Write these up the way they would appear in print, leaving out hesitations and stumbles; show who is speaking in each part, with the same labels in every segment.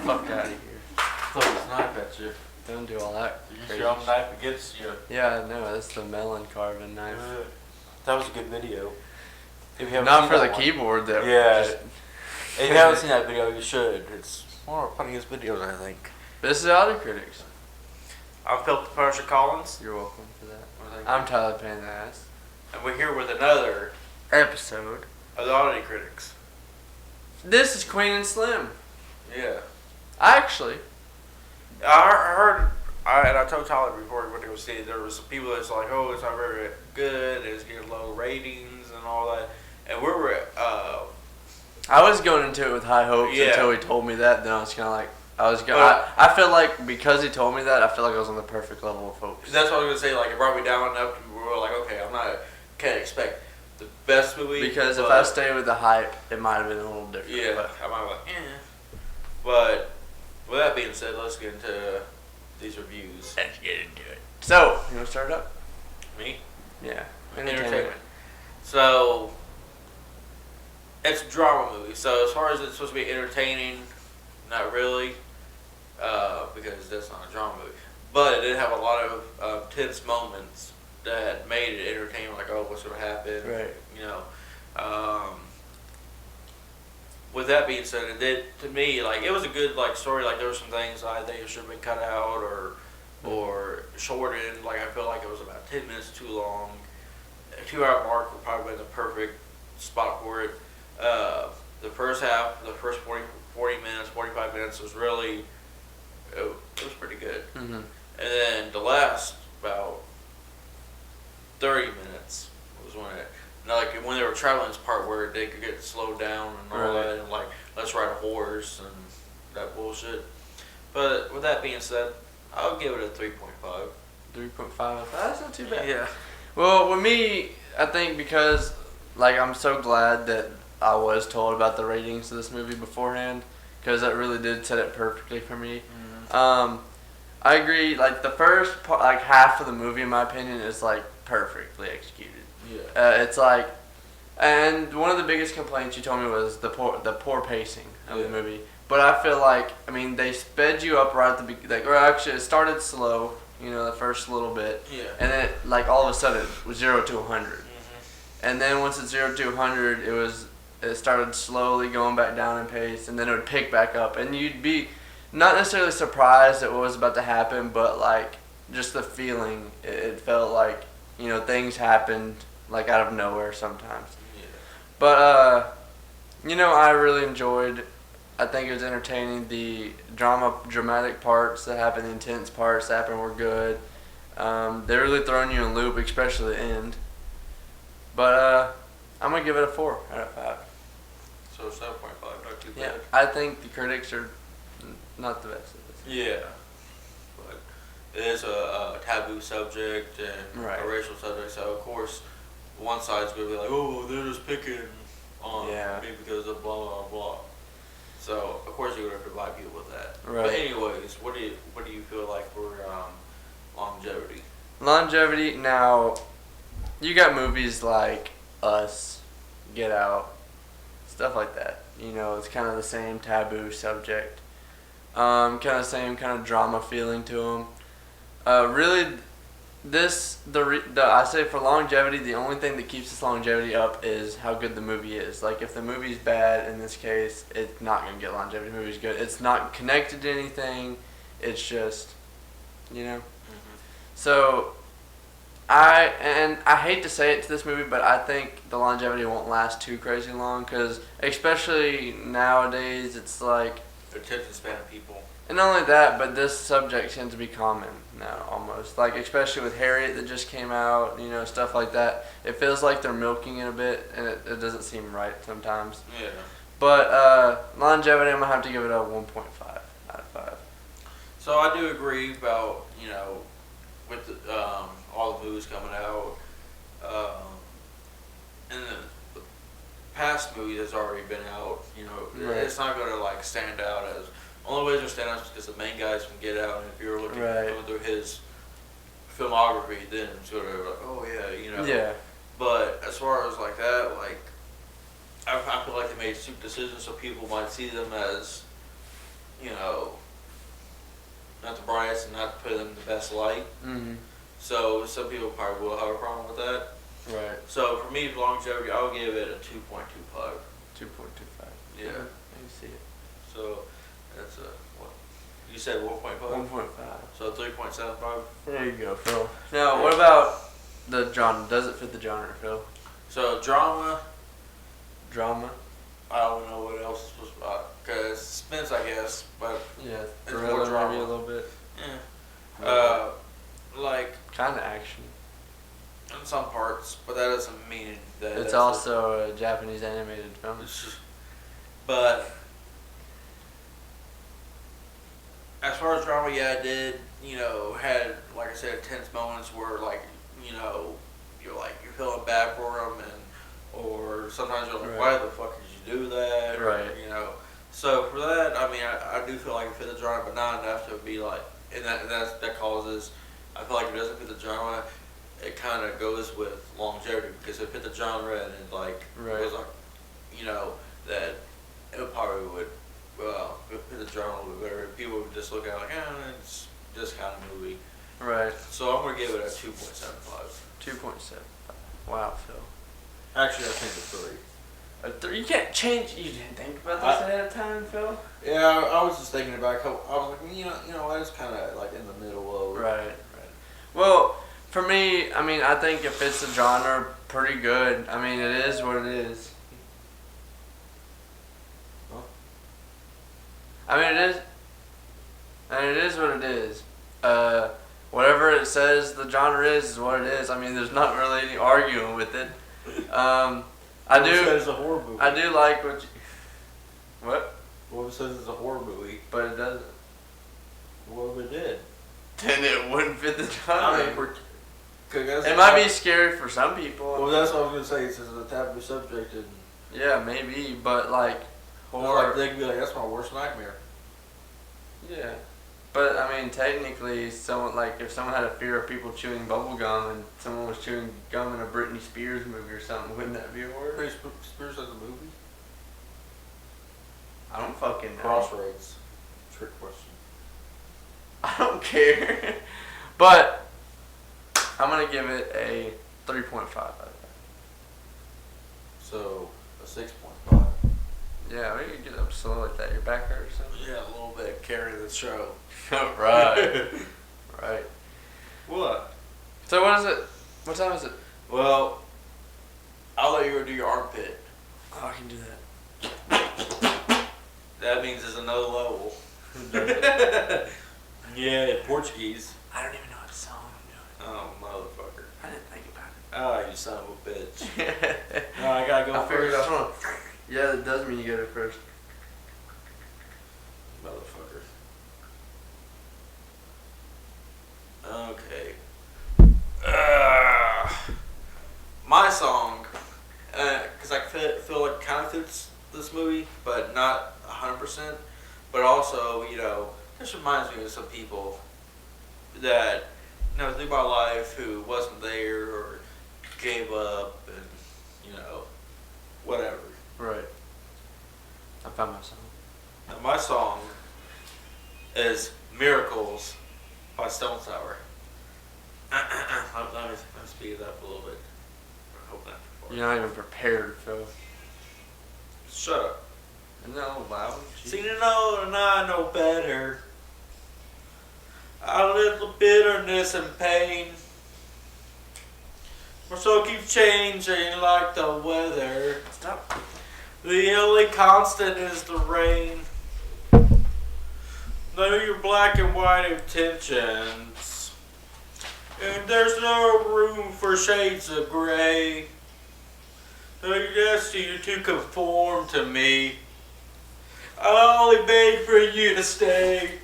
Speaker 1: fuck out of here.
Speaker 2: Throw a knife at you.
Speaker 1: Don't do all that.
Speaker 2: Use your own knife against you.
Speaker 1: Yeah, I know. That's the melon carving knife.
Speaker 2: That was a good video. If you haven't
Speaker 1: Not
Speaker 2: seen
Speaker 1: for
Speaker 2: that
Speaker 1: the
Speaker 2: one.
Speaker 1: keyboard, though.
Speaker 2: Yeah.
Speaker 1: Just-
Speaker 2: If you haven't seen that video, you should. It's one of our funniest videos, I think.
Speaker 1: This is Audio Critics.
Speaker 2: I'm Philip Parsha Collins.
Speaker 1: You're welcome for that.
Speaker 2: Well,
Speaker 1: I'm Tyler Pandas.
Speaker 2: And we're here with another
Speaker 1: Episode.
Speaker 2: of the Audio Critics.
Speaker 1: This is Queen and Slim.
Speaker 2: Yeah.
Speaker 1: Actually,
Speaker 2: I heard, and I told Tyler before we went to go see it, there was some people that's like, oh, it's not very good, it's getting low ratings and all that. And we were,
Speaker 1: I was going into it with high hopes
Speaker 2: Yeah.
Speaker 1: until he told me that. Then I was kind of like,
Speaker 2: Well-
Speaker 1: I feel like because he told me that, I feel like I was on the perfect level of hopes.
Speaker 2: that's what I was going to say, like, it brought me down enough to where we were like, okay, can't expect the best movie.
Speaker 1: Because if
Speaker 2: but-
Speaker 1: I stay with the hype, it might have been a little different.
Speaker 2: Yeah,
Speaker 1: But
Speaker 2: I might be like, But with that being said, let's get into these reviews.
Speaker 1: let's get into it. So, you want to start up?
Speaker 2: Me?
Speaker 1: Yeah.
Speaker 2: Entertainment. So, it's a drama movie. So, as far as it's supposed to be entertaining, not really, because that's not a drama movie. But it did have a lot of tense moments that made it entertaining. Like, oh, what's going to happen?
Speaker 1: Right.
Speaker 2: You know. With that being said, it did, to me, like, it was a good, like, story. Like, there were some things I think it should have been cut out or shortened. Like, I feel like it was about 10 minutes too long. A 2-hour mark would probably been the perfect spot for it. The first half, the first 40 minutes, 45 minutes was really, it was pretty good.
Speaker 1: Mm-hmm.
Speaker 2: And then the last about 30 minutes was when it, like when they were traveling, this part where they could get slowed down and all
Speaker 1: Right.
Speaker 2: that, and like, let's ride a horse and that bullshit. But with that being said, I'll give it a 3.5.
Speaker 1: 3.5. That's not too bad.
Speaker 2: Yeah.
Speaker 1: Well, with me, I think because, like, I'm so glad that I was told about the ratings of this movie beforehand, because that really did set it perfectly for me.
Speaker 2: Mm-hmm.
Speaker 1: I agree. Like, the first part, like half of the movie, in my opinion, is like perfectly executed.
Speaker 2: Yeah.
Speaker 1: It's like, and one of the biggest complaints you told me was the poor pacing of the
Speaker 2: Yeah.
Speaker 1: movie. But I feel like, I mean, they sped you up right at the beginning. Like, or actually, it started slow, you know, the first little bit.
Speaker 2: Yeah.
Speaker 1: And then, like, all of a sudden, it was 0 to 100.
Speaker 2: Mm-hmm.
Speaker 1: And then once it's 0 to 100, it started slowly going back down in pace, and then it would pick back up. And you'd be not necessarily surprised at what was about to happen, but, like, just the feeling. It felt like, you know, things happened, like, out of nowhere sometimes.
Speaker 2: Yeah.
Speaker 1: But, you know, I really enjoyed, I think it was entertaining. The dramatic parts that happened, the intense parts that happened were good. They're really throwing you in loop, especially the end. But, I'm going to give it a 4 out of 5.
Speaker 2: So 7.5, not too
Speaker 1: Yeah,
Speaker 2: bad.
Speaker 1: I think the critics are not the best at this.
Speaker 2: Yeah. But it is a taboo subject and
Speaker 1: Right.
Speaker 2: a racial subject, so of course one side's going to be like, oh, they're just picking on
Speaker 1: Yeah.
Speaker 2: me because of blah, blah, blah. So, of course you're going to divide people with that.
Speaker 1: Right.
Speaker 2: But anyways, what do you feel like for longevity?
Speaker 1: Longevity, now, you got movies like Us, Get Out, stuff like that. You know, it's kind of the same taboo subject. Kind of the same kind of drama feeling to them. Really, I say for longevity, the only thing that keeps this longevity up is how good the movie is. Like, if the movie's bad, in this case, it's not going to get longevity. The movie's good. It's not connected to anything. It's just, you know. So, I hate to say it to this movie, but I think the longevity won't last too crazy long, because especially nowadays, it's like,
Speaker 2: The attention span of people.
Speaker 1: and not only that, but this subject tends to be common now, almost. Like, especially with Harriet that just came out, you know, stuff like that. It feels like they're milking it a bit, and it doesn't seem right sometimes.
Speaker 2: Yeah.
Speaker 1: But longevity, I'm going to have to give it a 1.5 out of 5.
Speaker 2: So I do agree about, you know, with all the movies coming out, and the past movie that's already been out, you know,
Speaker 1: Right.
Speaker 2: it's not going to like stand out as, only way it's going to stand out is because the main guys from Get Out, and if you're looking
Speaker 1: Right.
Speaker 2: going through his filmography, then it's going to be like, oh yeah, you know.
Speaker 1: Yeah.
Speaker 2: But as far as like that, like, I feel like they made stupid decisions, so people might see them as you know, not the brightest and not to put them in the best light.
Speaker 1: Mm-hmm.
Speaker 2: So some people probably will have a problem with that.
Speaker 1: Right.
Speaker 2: So for me, longevity, I'll give it a 2.25.
Speaker 1: 2.25.
Speaker 2: Yeah.
Speaker 1: I can see it.
Speaker 2: So that's a what? You said 1.5.
Speaker 1: 1.5.
Speaker 2: So 3.75.
Speaker 1: There you go, Phil. Now, what about the genre? Does it fit the genre, Phil?
Speaker 2: So drama,
Speaker 1: Drama?
Speaker 2: I don't know what else is supposed to be. Cause suspense, I guess, but
Speaker 1: Yeah.
Speaker 2: It's
Speaker 1: Thriller,
Speaker 2: more drama.
Speaker 1: maybe a little bit.
Speaker 2: yeah. Like
Speaker 1: Kind of action.
Speaker 2: in some parts, but that doesn't mean that
Speaker 1: It's
Speaker 2: that's
Speaker 1: also a Japanese animated film.
Speaker 2: but as far as drama, yeah, I did. You know, had like I said, tense moments where like you're feeling bad for them, or sometimes you're like,
Speaker 1: Right.
Speaker 2: why the fuck did you do that? Or,
Speaker 1: Right.
Speaker 2: you know. So for that, I mean, I do feel like it fit the drama, but not enough to be like, and that causes. I feel like if it doesn't fit the genre, it kind of goes with longevity because it fit the genre and it like
Speaker 1: Right.
Speaker 2: it was like, you know, that it probably would. Well, if it fit the genre a little bit better, people would just look at it like, it's this kind of movie.
Speaker 1: Right.
Speaker 2: So I'm gonna give it a 2.75.
Speaker 1: 2.7. Wow, Phil.
Speaker 2: Actually, I think it's 3.
Speaker 1: A 3. You can't change. You didn't think about this ahead of time, Phil?
Speaker 2: Yeah, I was just thinking about it. I was like, you know, I was kind of like in the middle of.
Speaker 1: Right. Well, for me, I mean, I think it fits the genre pretty good. I mean, it is what it is.
Speaker 2: Huh?
Speaker 1: I mean, it is. And it is what it is. Whatever it says the genre is what it is. I mean, there's not really any arguing with it. I
Speaker 2: What
Speaker 1: do.
Speaker 2: if it says it's a horror movie?
Speaker 1: I do like what. What?
Speaker 2: What if it says it's a horror movie?
Speaker 1: But it doesn't.
Speaker 2: What if it did?
Speaker 1: Then it wouldn't fit the
Speaker 2: I mean,
Speaker 1: genre.
Speaker 2: Cause
Speaker 1: It might be scary for some people.
Speaker 2: Well, that's what I was gonna say. It's a taboo subject, and
Speaker 1: Yeah, maybe, but like
Speaker 2: horror.
Speaker 1: horror.
Speaker 2: They could be like, "That's my worst nightmare."
Speaker 1: Yeah, but I mean, technically, someone like if someone had a fear of people chewing bubble gum and someone was chewing gum in a Britney Spears movie or something, wouldn't that be a horror?
Speaker 2: Britney Spears has a movie.
Speaker 1: I don't fucking know.
Speaker 2: Crossroads. Trick question.
Speaker 1: I don't care. But I'm gonna give it a 3.5 out of that.
Speaker 2: So a 6.5.
Speaker 1: Yeah, we could get up slow like that. Your back hurt or something.
Speaker 2: Yeah, a little bit. Carry the show.
Speaker 1: Right. Right.
Speaker 2: What?
Speaker 1: So what is it? What time is it?
Speaker 2: Well, I'll let you go do your armpit.
Speaker 1: Oh, I can do that.
Speaker 2: That means it's another level. Yeah, Portuguese.
Speaker 1: I don't even know what song I'm
Speaker 2: Oh, motherfucker.
Speaker 1: doing. I didn't think about
Speaker 2: Oh, you son of a bitch.
Speaker 1: it.
Speaker 2: No, I gotta go
Speaker 1: I figured
Speaker 2: first.
Speaker 1: out. Hold on. Yeah, that does mean you go to first.
Speaker 2: Motherfucker. Okay. My song, because I feel like kind of fits this movie, but not 100%. But also, you know, this reminds me of some people that, you know, through my life who wasn't there or gave up and, you know, whatever.
Speaker 1: Right. I found my song.
Speaker 2: Now my song is Miracles by Stone Sour. Let me speed it up a little bit. I hope not too far.
Speaker 1: You're not even prepared, Phil.
Speaker 2: Shut up.
Speaker 1: Isn't that a little loud?
Speaker 2: See to know and I know better. A little bitterness and pain. My soul keeps changing like the weather.
Speaker 1: Stop.
Speaker 2: The only constant is the rain. Know your black and white intentions. And there's no room for shades of gray. Know your destiny to conform to me. I only beg for you to stay.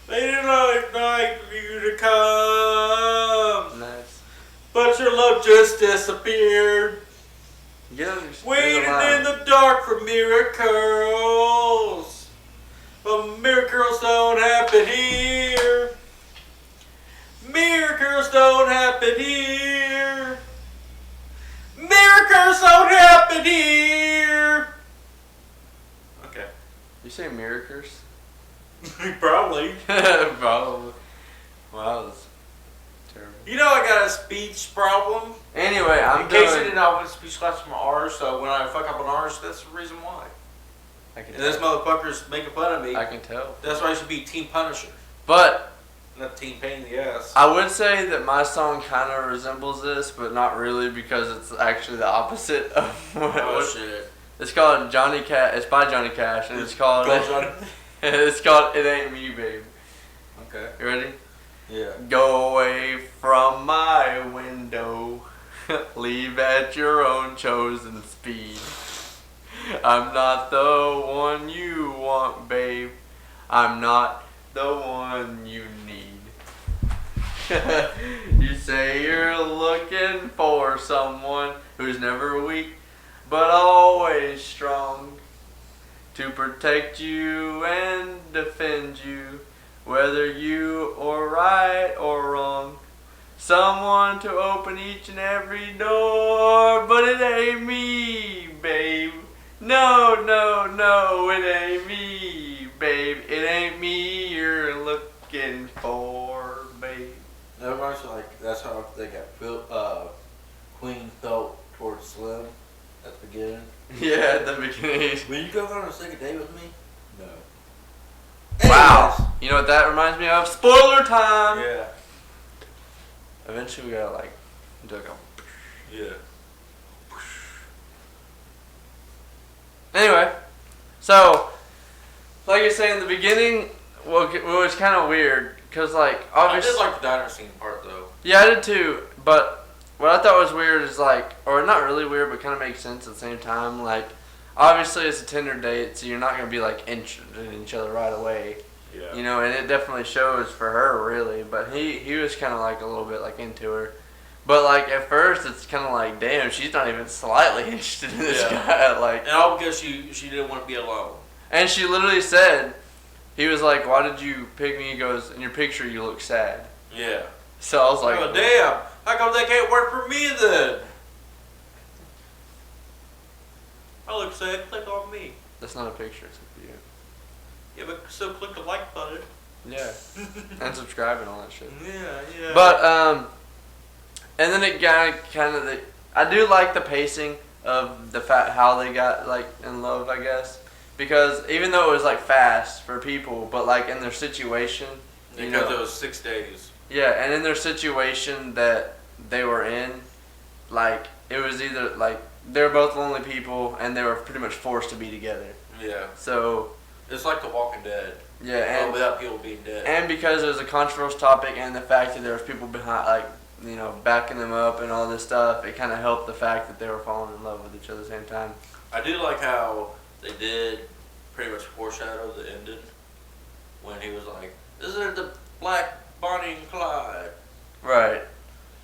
Speaker 2: They did not like you to come.
Speaker 1: Nice.
Speaker 2: But your love just disappeared.
Speaker 1: Get on your
Speaker 2: Waiting in the dark for miracles. But miracles don't happen here. Miracles don't happen here. Miracles don't happen here. Okay.
Speaker 1: You say Miracurs?
Speaker 2: Probably.
Speaker 1: Probably. Wow, that's terrible.
Speaker 2: You know I got a speech problem.
Speaker 1: Anyway, I'm
Speaker 2: In case you
Speaker 1: doing.
Speaker 2: didn't know, I went to speech class from R, so when I fuck up an R, that's the reason why.
Speaker 1: I can
Speaker 2: And this
Speaker 1: tell.
Speaker 2: motherfucker's making fun of me.
Speaker 1: I can tell.
Speaker 2: That's why I should be Team Punisher,
Speaker 1: But
Speaker 2: not Team Pain in the ass.
Speaker 1: I would say that my song kind of resembles this, but not really because it's actually the opposite of
Speaker 2: Oh shit.
Speaker 1: It's called Johnny Cash. It's by Johnny Cash, and it's called.
Speaker 2: Go, Johnny.
Speaker 1: It's called "It Ain't Me, Babe."
Speaker 2: Okay.
Speaker 1: You ready?
Speaker 2: Yeah.
Speaker 1: Go away from my window. Leave at your own chosen speed. I'm not the one you want, babe. I'm not the one you need. You say you're looking for someone who's never weak, but always strong, to protect you and defend you, whether you are right or wrong. Someone to open each and every door, but it ain't me, babe. No, no, no, it ain't me, babe. It ain't me you're looking for, babe.
Speaker 3: That reminds me, like, that's how they got Queen felt towards Slim at the beginning.
Speaker 1: Yeah, at the beginning.
Speaker 3: Will you go on a second date with me? No.
Speaker 1: Wow. You know what that reminds me of? Spoiler time!
Speaker 2: Yeah.
Speaker 1: Eventually we gotta like do like a.
Speaker 2: Yeah.
Speaker 1: Anyway, so like I say in the beginning, well, it was kind of weird because like
Speaker 2: I
Speaker 1: obviously,
Speaker 2: did like the diner scene part though.
Speaker 1: yeah, I did too. But what I thought was weird is like, or not really weird, but kind of makes sense at the same time. Like, obviously it's a Tinder date, so you're not gonna be like interested in each other right away.
Speaker 2: Yeah.
Speaker 1: You know, and it definitely shows for her, really. But he was kind of like a little bit like into her. But like at first, it's kind of like, damn, she's not even slightly interested in this
Speaker 2: Yeah.
Speaker 1: guy. Like,
Speaker 2: And all because she didn't want to be alone.
Speaker 1: and she literally said, he was like, "Why did you pick me?" He goes, "In your picture, you look sad."
Speaker 2: Yeah.
Speaker 1: So I was like,
Speaker 2: Oh damn! How come they can't work for me then? I look sad. Click on me.
Speaker 1: "That's not a picture, it's a video."
Speaker 2: Yeah, but still click the like button.
Speaker 1: Yeah, and subscribe and all that shit.
Speaker 2: Yeah, yeah.
Speaker 1: But and then it got kind of I do like the pacing of the fact how they got like in love, I guess, because even though it was like fast for people, but like in their situation, you
Speaker 2: because
Speaker 1: know,
Speaker 2: it was 6 days.
Speaker 1: yeah, and in their situation that they were in, like it was either like they were both lonely people and they were pretty much forced to be together.
Speaker 2: Yeah.
Speaker 1: So
Speaker 2: It's like The Walking Dead.
Speaker 1: yeah,
Speaker 2: But
Speaker 1: and
Speaker 2: without people being dead.
Speaker 1: and because it was a controversial topic and the fact that there was people behind, like, you know, backing them up and all this stuff, it kind of helped the fact that they were falling in love with each other at the same time.
Speaker 2: I do like how they did pretty much foreshadow the ending when he was like, "This is the Black Bonnie and Clyde."
Speaker 1: Right.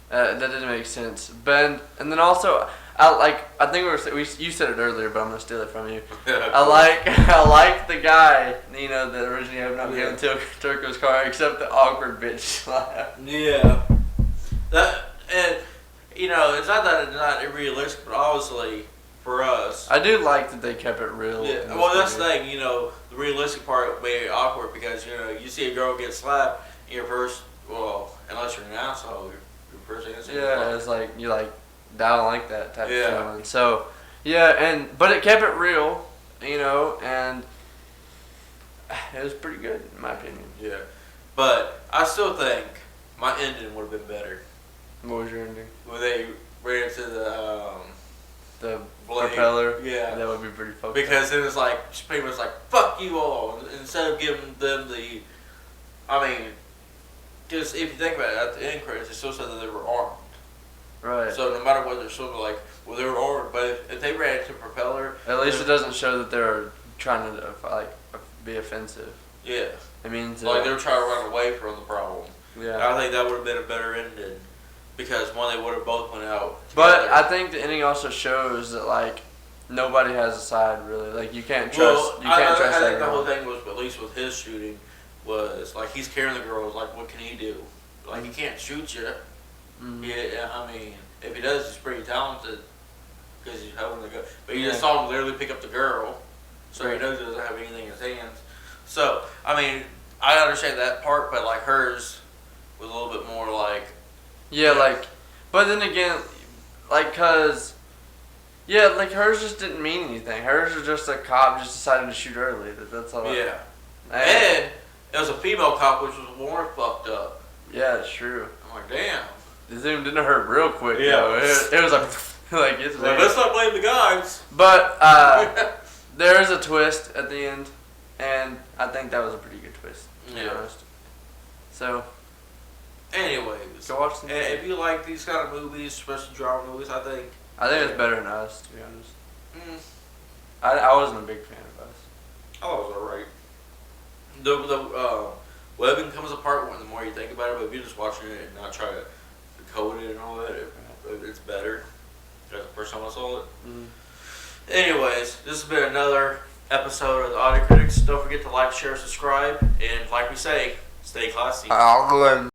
Speaker 1: That didn't make sense. But and then also, I think you said it earlier, but I'm gonna steal it from you. I like the guy, you know, that originally opened up
Speaker 2: Yeah.
Speaker 1: Turco's car, except the awkward bitch laugh.
Speaker 2: Yeah. That and you know, it's not that it's not realistic, but obviously for us.
Speaker 1: I do like that they kept it real. in
Speaker 2: Yeah,
Speaker 1: this
Speaker 2: well, that's the
Speaker 1: movie.
Speaker 2: thing. You know, the realistic part made it awkward because you know you see a girl get slapped, and your first, well, unless you're an asshole, your first instinct is
Speaker 1: Yeah,
Speaker 2: like,
Speaker 1: it's like you like, I don't like that type
Speaker 2: Yeah.
Speaker 1: of feeling. So, yeah, but it kept it real, you know, and it was pretty good in my opinion.
Speaker 2: yeah. But I still think my ending would have been better
Speaker 1: What was your ending?
Speaker 2: when they ran into
Speaker 1: The
Speaker 2: Blade.
Speaker 1: propeller.
Speaker 2: Yeah.
Speaker 1: that would be pretty fucked
Speaker 2: because it was like she pretty much like fuck you all instead of giving them the. I mean, because if you think about it, at the end credits, it still said that they were armed.
Speaker 1: up. Right.
Speaker 2: So no matter what, they're still like, well, they were armed. But if they ran into propeller,
Speaker 1: At least it
Speaker 2: then-
Speaker 1: doesn't show that they're trying to like be offensive.
Speaker 2: Yeah,
Speaker 1: It means
Speaker 2: like they were trying to run away from the problem.
Speaker 1: yeah.
Speaker 2: I think that would have been a better ending because one, they would have both went out.
Speaker 1: But
Speaker 2: together.
Speaker 1: I think the ending also shows that like nobody has a side really. Like you can't trust. You can't trust
Speaker 2: I
Speaker 1: that
Speaker 2: think the
Speaker 1: girl.
Speaker 2: whole thing was, at least with his shooting, was like he's carrying the girls. Like, what can he do? Like, he can't shoot you.
Speaker 1: Mhm.
Speaker 2: Yeah, I mean, if he does, he's pretty talented because he's having the gun. But you
Speaker 1: Yeah.
Speaker 2: just saw him literally pick up the girl. so he knows he doesn't have anything in his hands. So, I mean, I understand that part, but like hers was a little bit more like,
Speaker 1: Yeah, like, but then again, like, yeah, like hers just didn't mean anything. Hers was just a cop just decided to shoot early. That's all.
Speaker 2: yeah.
Speaker 1: And,
Speaker 2: And it was a female cop, which was more fucked up.
Speaker 1: yeah, it's true.
Speaker 2: I'm like, damn.
Speaker 1: The zoom didn't hurt real quick.
Speaker 2: Yeah.
Speaker 1: Though. It was like, like it's.
Speaker 2: Like, let's not blame the guys.
Speaker 1: But there is a twist at the end, and I think that was a pretty good twist. To be
Speaker 2: Yeah.
Speaker 1: honest. So
Speaker 2: Anyways,
Speaker 1: go watch the movie.
Speaker 2: if you like these kind of movies, especially drama movies, I think.
Speaker 1: I think it's better than Us, to be honest.
Speaker 2: Mm,
Speaker 1: I wasn't a big fan of Us.
Speaker 2: Oh, it was alright. The webbing comes apart the more you think about it, but if you're just watching it and not try to code it and all that, it's better. That's the first time I saw it.
Speaker 1: Mm.
Speaker 2: Anyways, this has been another episode of the Audio Critics. Don't forget to like, share, subscribe, and like we say, stay classy.
Speaker 1: I'll go ahead and